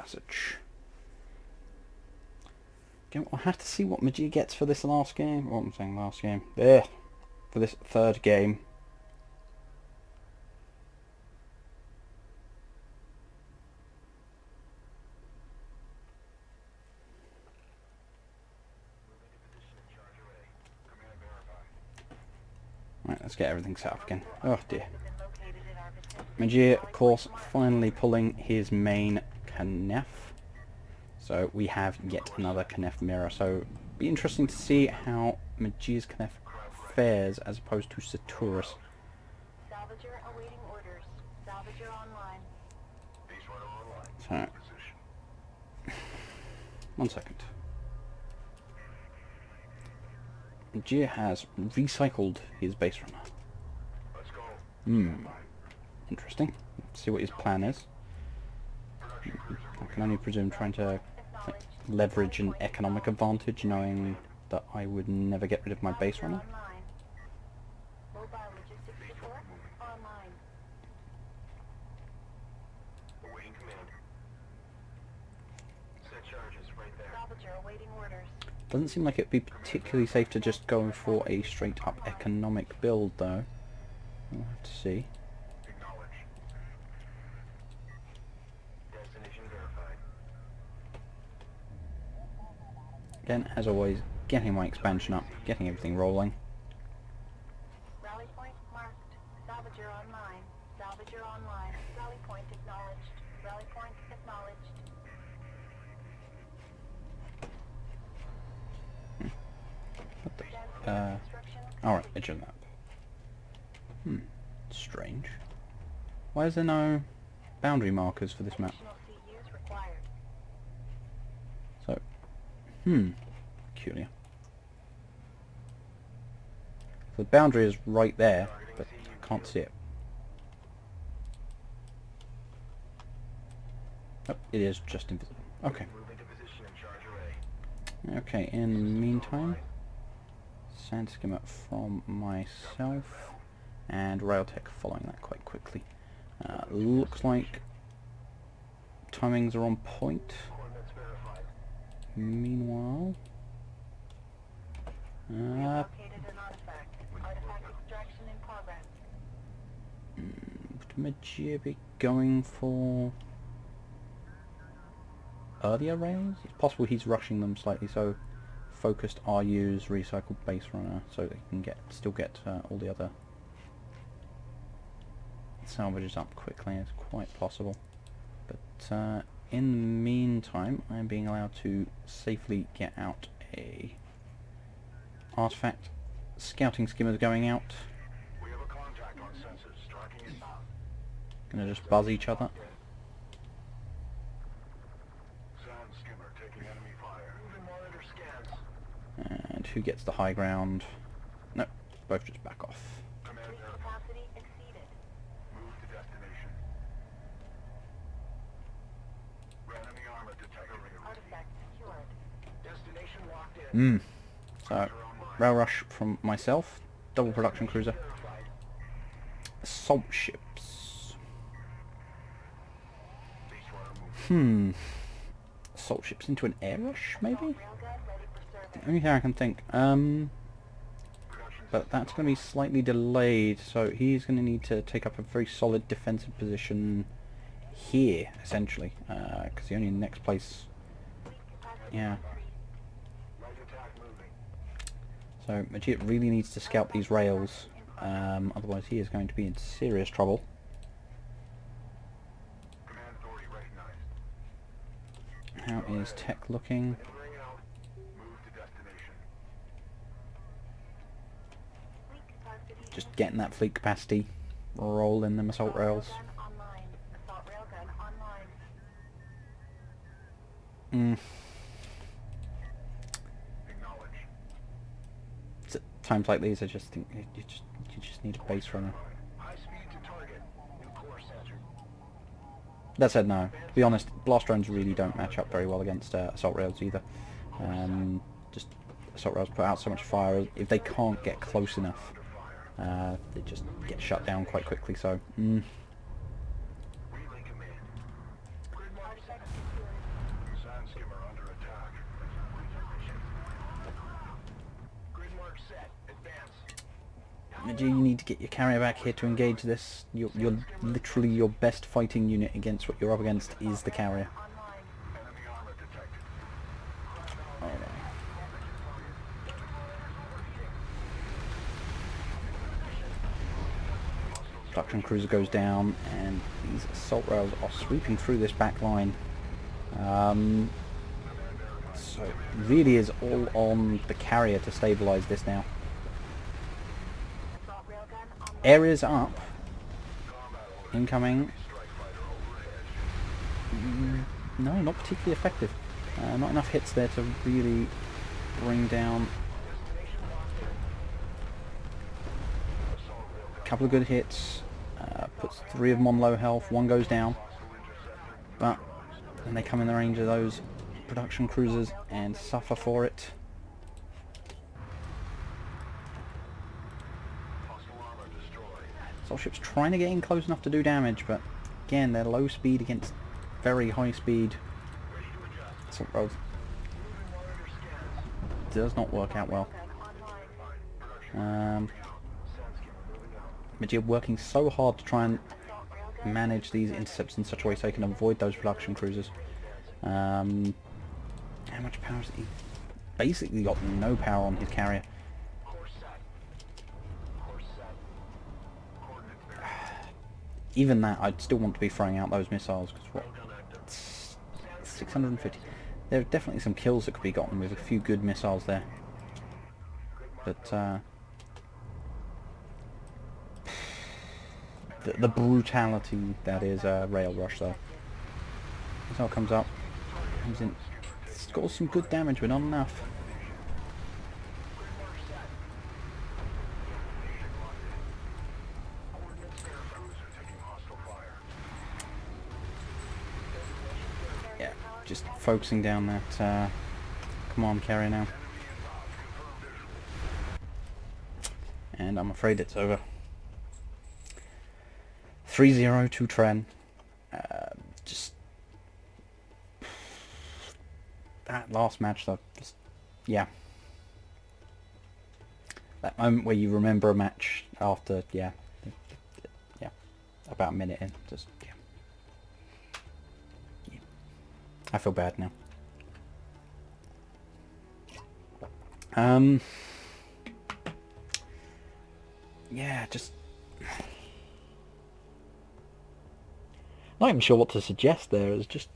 passage. Okay, I'll have to see what Magia gets for this last game. What I'm saying, last game. There. For this third game. Right, let's get everything set up again. Oh dear. Magia, of course, finally pulling his main Knef. So we have yet another Knef mirror. So be interesting to see how Magia's Knef fares as opposed to Saturus. Salvager awaiting orders. Salvager online. So, one second. Magia has recycled his base runner. Interesting. Let's see what his plan is. I can only presume trying to leverage an economic advantage, knowing that I would never get rid of my base runner. Mobile logistics support online. Awaiting command. Set charges right there. Salvager awaiting orders. Doesn't seem like it'd be particularly safe to just go for a straight up economic build though. We'll have to see. Acknowledge. Destination verified. Again, as always, getting my expansion up, getting everything rolling. Rally point marked. Salvager online. Salvager online. Rally point acknowledged. Rally point acknowledged. Alright, edge of map. Strange. Why is there no boundary markers for this map? Additional CUs required. So, peculiar. So the boundary is right there, but I can't see it. Oh, it is just invisible. Okay. Moving to position and charge array. Okay, in the meantime, sand skimmer from myself, and Railtech following that quite quickly. Looks like timings are on point. Coordinates verified. Meanwhile, Located an artifact. Artifact extraction in progress. would Magia be going for earlier rails? It's possible he's rushing them slightly, so focused RUs, recycled base runner, so they can still get all the other salvages up quickly. It's quite possible. But in the meantime, I'm being allowed to safely get out a artifact. Scouting skimmers going out. We have a contact on sensors. Tracking inbound. Gonna just buzz each other. Sand skimmer taking enemy fire. Moving monitor scans. And who gets the high ground? Nope, both just back off. Command Fleet verified. capacity exceeded. Move to destination. Enemy armor detector. Artifact secured. Destination locked in. So, rail rush from myself, double production cruiser, Verified. assault ships. Base runner moving. Assault ships into an air rush, maybe? Railgun ready for service. The only thing I can think. Production But that's going to be slightly delayed, so he's going to need to take up a very solid defensive position here, essentially, because the only next place. Fleet capacity Yeah. increased. light attack moving. So Majid really needs to scout these rails, otherwise he is going to be in serious trouble. Command authority recognized. How is tech looking? Entering out. Move to destination. Fleet capacity Just getting that fleet capacity, rolling them assault rails. Railgun online. Assault railgun online. Acknowledge. It's at times like these, I just think you just need a base runner. High speed to target. New course entered. That said, no. To be honest, blast drones really don't match up very well against assault rails either. Just assault rails put out so much fire. If they can't get close enough, they just get shut down quite quickly. So, Relay command. Grid mark set. Artifact secured. Do you need to get your carrier back here to engage this? You're literally your best fighting unit against what you're up against is the carrier. Enemy armor detected. Alright. Production cruiser goes down, and these assault rails are sweeping through this back line. So it really is all on the carrier to stabilise this now. Assault railgun online. Areas up. Incoming. No, not particularly effective. Not enough hits there to really bring down. A couple of good hits. Puts 3 of them on low health. 1 goes down. But then they come in the range of those production cruisers and suffer for it. Assault ships trying to get in close enough to do damage, but again, they're low speed against very high speed. Assault rails does not work out well. Maggia working so hard to try and manage these intercepts in such a way so they can avoid those production cruisers. How much power has he? Basically got no power on his carrier. Even that, I'd still want to be throwing out those missiles, because what? 650. There are definitely some kills that could be gotten with a few good missiles there. But, the brutality that is Rail Rush, though. Missile comes up, comes in, scores some good damage, but not enough. Yeah, just focusing down that command carrier now. And I'm afraid it's over. 3-0 to Tren. Just that last match though, just yeah. That moment where you remember a match after yeah, about a minute in, just yeah. I feel bad now. Yeah, just not even sure what to suggest there. It's just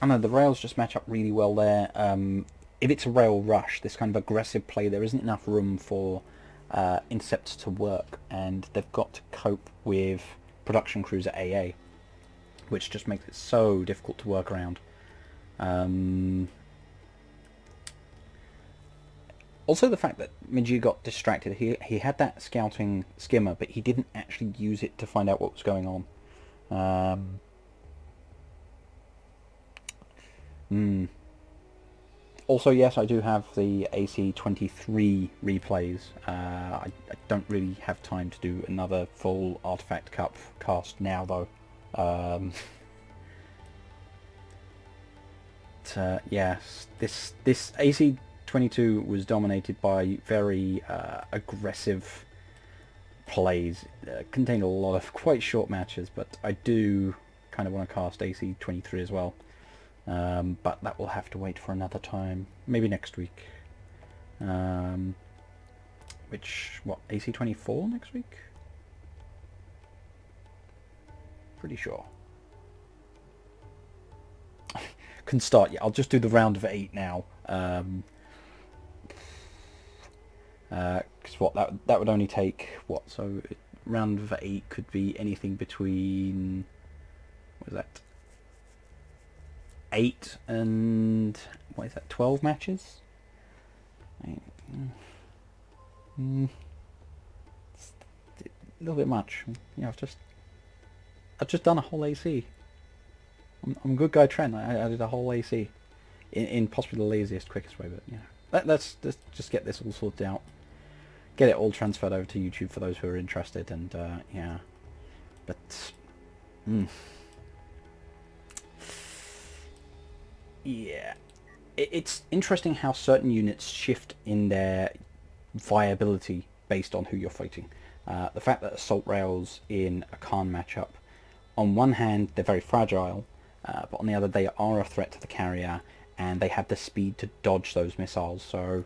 I know the rails just match up really well there. If it's a rail rush, this kind of aggressive play, there isn't enough room for intercepts to work, and they've got to cope with production cruiser AA, which just makes it so difficult to work around. Also the fact that Maggia got distracted, he had that scouting skimmer, but he didn't actually use it to find out what was going on. Also, yes, I do have the AC-23 replays. I don't really have time to do another full Artifact Cup cast now, though. Yes, this AC-22 was dominated by very aggressive plays. Contained a lot of quite short matches, but I do kind of want to cast AC-23 as well. But that will have to wait for another time, maybe next week. Which, what, AC-24 next week? Pretty sure. Can start, yeah, I'll just do the round of 8 now. Because what, that would only take, what, so round of 8 could be anything between, what is that? 8 and what is that? 12 matches. It's a little bit much. Yeah, I've just done a whole AC. I'm a good guy, Trent. I did a whole AC in possibly the laziest, quickest way, but yeah. Let's just get this all sorted out. get it all transferred over to YouTube for those who are interested, and yeah. But yeah, it's interesting how certain units shift in their viability based on who you're fighting. The fact that assault rails in a Khan matchup, on one hand they're very fragile, but on the other they are a threat to the carrier, and they have the speed to dodge those missiles, so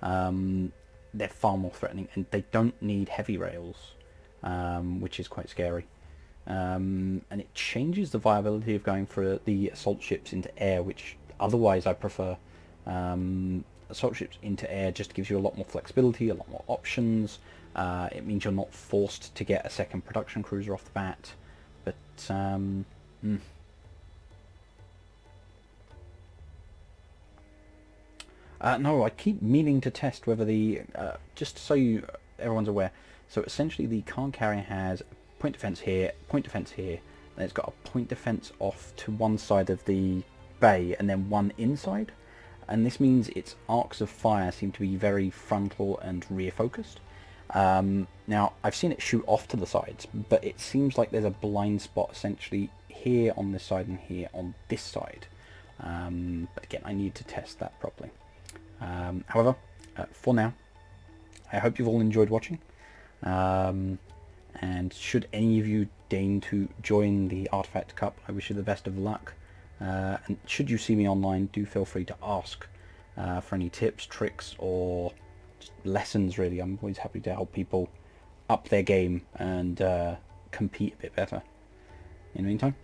they're far more threatening, and they don't need heavy rails, which is quite scary. And it changes the viability of going for the assault ships into air, which otherwise I prefer. Assault ships into air just gives you a lot more flexibility, a lot more options. It means you're not forced to get a second production cruiser off the bat. But no, I keep meaning to test whether the just so everyone's aware. So essentially, the Khan carrier has point defense here, and it's got a point defense off to one side of the bay, and then one inside. And this means its arcs of fire seem to be very frontal and rear focused. Now, I've seen it shoot off to the sides, but it seems like there's a blind spot essentially here on this side and here on this side. But again, I need to test that properly. However, for now, I hope you've all enjoyed watching. And should any of you deign to join the Artifact Cup, I wish you the best of luck. And should you see me online, do feel free to ask for any tips, tricks, or just lessons, really. I'm always happy to help people up their game and compete a bit better. In the meantime,